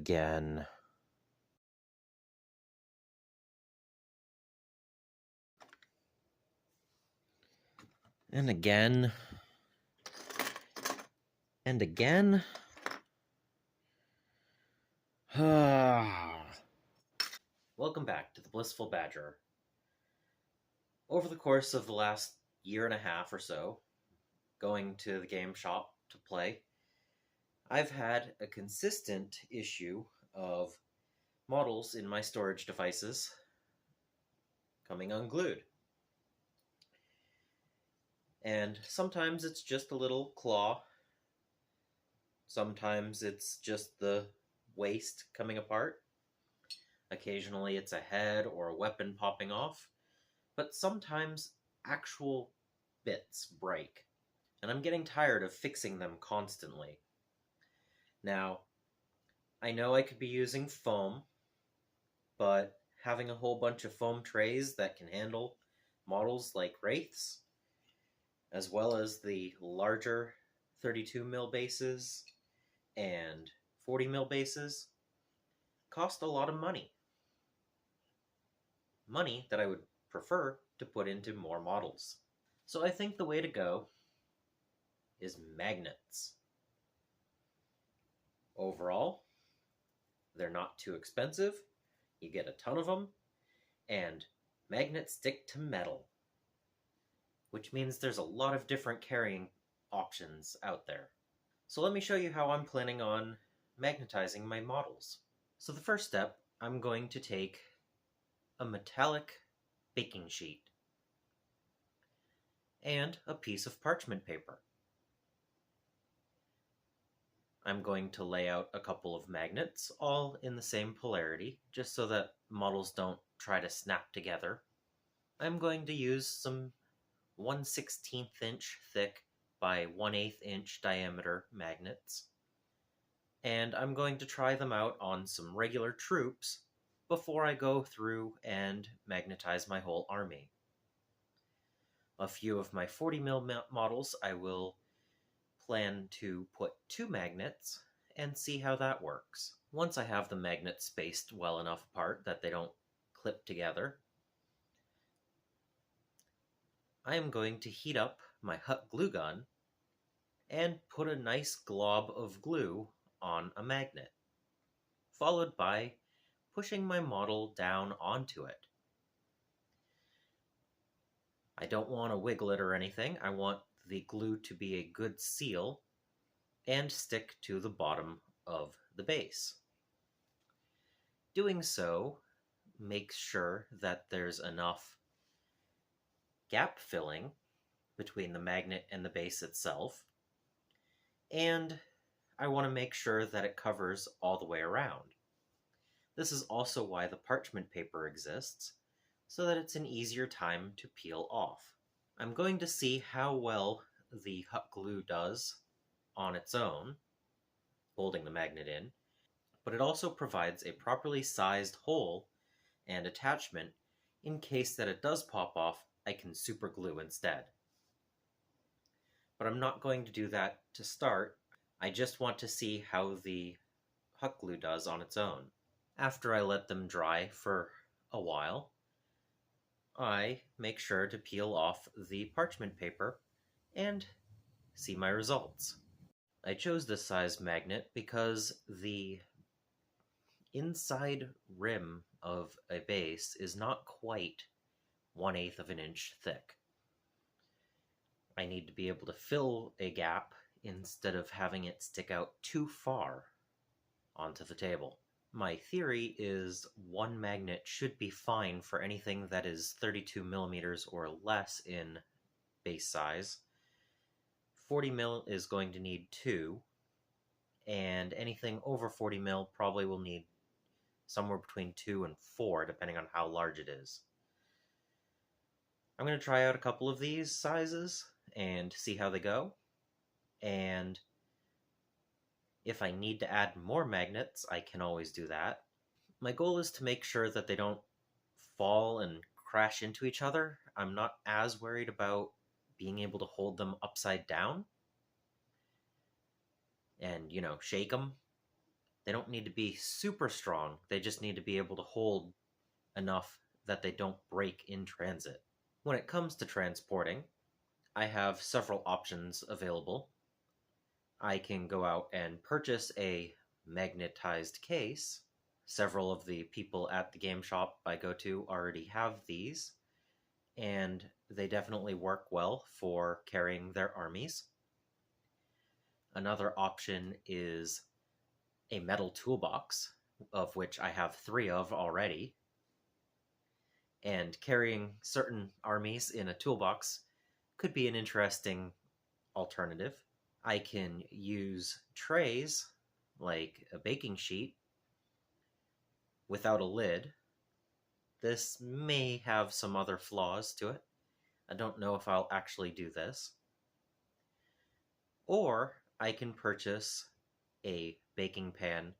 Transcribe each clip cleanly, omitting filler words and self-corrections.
again. And again. And again. Welcome back to the Blissful Badger. Over the course of the last year and a half or so, going to the game shop to play, I've had a consistent issue of models in my storage devices coming unglued. And sometimes it's just a little claw. Sometimes it's just the waist coming apart. Occasionally it's a head or a weapon popping off. But sometimes actual bits break. And I'm getting tired of fixing them constantly. Now, I know I could be using foam, but having a whole bunch of foam trays that can handle models like Wraiths, as well as the larger 32mm bases and 40mm bases, cost a lot of money. Money that I would prefer to put into more models. So I think the way to go is magnets. Overall, they're not too expensive, you get a ton of them, and magnets stick to metal, which means there's a lot of different carrying options out there. So let me show you how I'm planning on magnetizing my models. So the first step, I'm going to take a metallic baking sheet and a piece of parchment paper. I'm going to lay out a couple of magnets, all in the same polarity, just so that models don't try to snap together. I'm going to use some 1/16 inch thick by 1/8 inch diameter magnets, and I'm going to try them out on some regular troops before I go through and magnetize my whole army. A few of my 40mm models I will plan to put 2 magnets and see how that works. Once I have the magnets spaced well enough apart that they don't clip together, I am going to heat up my hot glue gun and put a nice glob of glue on a magnet, followed by pushing my model down onto it. I don't want to wiggle it or anything. I want the glue to be a good seal and stick to the bottom of the base. Doing so makes sure that there's enough gap filling between the magnet and the base itself, and I want to make sure that it covers all the way around. This is also why the parchment paper exists, so that it's an easier time to peel off. I'm going to see how well the hot glue does on its own, holding the magnet in, but it also provides a properly sized hole and attachment in case that it does pop off. I can super glue instead. But I'm not going to do that to start. I just want to see how the hot glue does on its own. After I let them dry for a while, I make sure to peel off the parchment paper and see my results. I chose this size magnet because the inside rim of a base is not quite 1/8 of an inch thick. I need to be able to fill a gap instead of having it stick out too far onto the table. My theory is one magnet should be fine for anything that is 32mm or less in base size. 40mm is going to need 2, and anything over 40mm probably will need somewhere between 2 and 4, depending on how large it is. I'm going to try out a couple of these sizes and see how they go, and if I need to add more magnets, I can always do that. My goal is to make sure that they don't fall and crash into each other. I'm not as worried about being able to hold them upside down and, shake them. They don't need to be super strong, they just need to be able to hold enough that they don't break in transit. When it comes to transporting, I have several options available. I can go out and purchase a magnetized case. Several of the people at the game shop I go to already have these, and they definitely work well for carrying their armies. Another option is a metal toolbox, of which I have 3 of already. And carrying certain armies in a toolbox could be an interesting alternative. I can use trays, like a baking sheet, without a lid. This may have some other flaws to it. I don't know if I'll actually do this. Or I can purchase a baking pan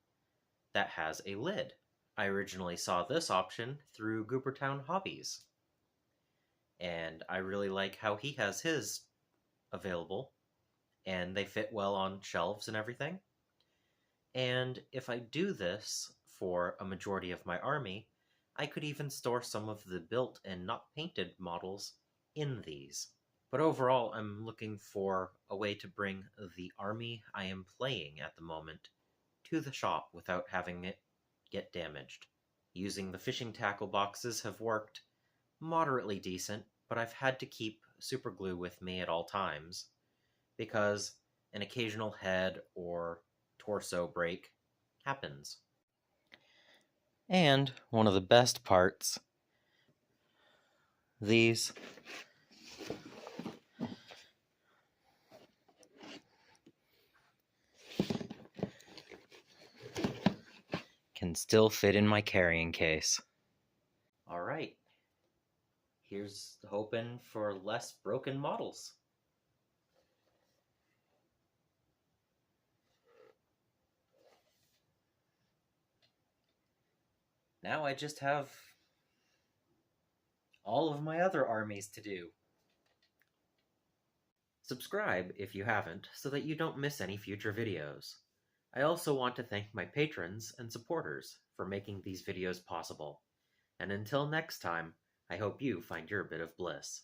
that has a lid. I originally saw this option through Goobertown Hobbies, and I really like how he has his available, and they fit well on shelves and everything. And if I do this for a majority of my army, I could even store some of the built and not painted models in these. But overall, I'm looking for a way to bring the army I am playing at the moment to the shop without having it get damaged. Using the fishing tackle boxes have worked moderately decent, but I've had to keep super glue with me at all times because an occasional head or torso break happens. And one of the best parts, these can still fit in my carrying case. Alright, here's hoping for less broken models. Now I just have all of my other armies to do. Subscribe if you haven't, so that you don't miss any future videos. I also want to thank my patrons and supporters for making these videos possible. And until next time, I hope you find your bit of bliss.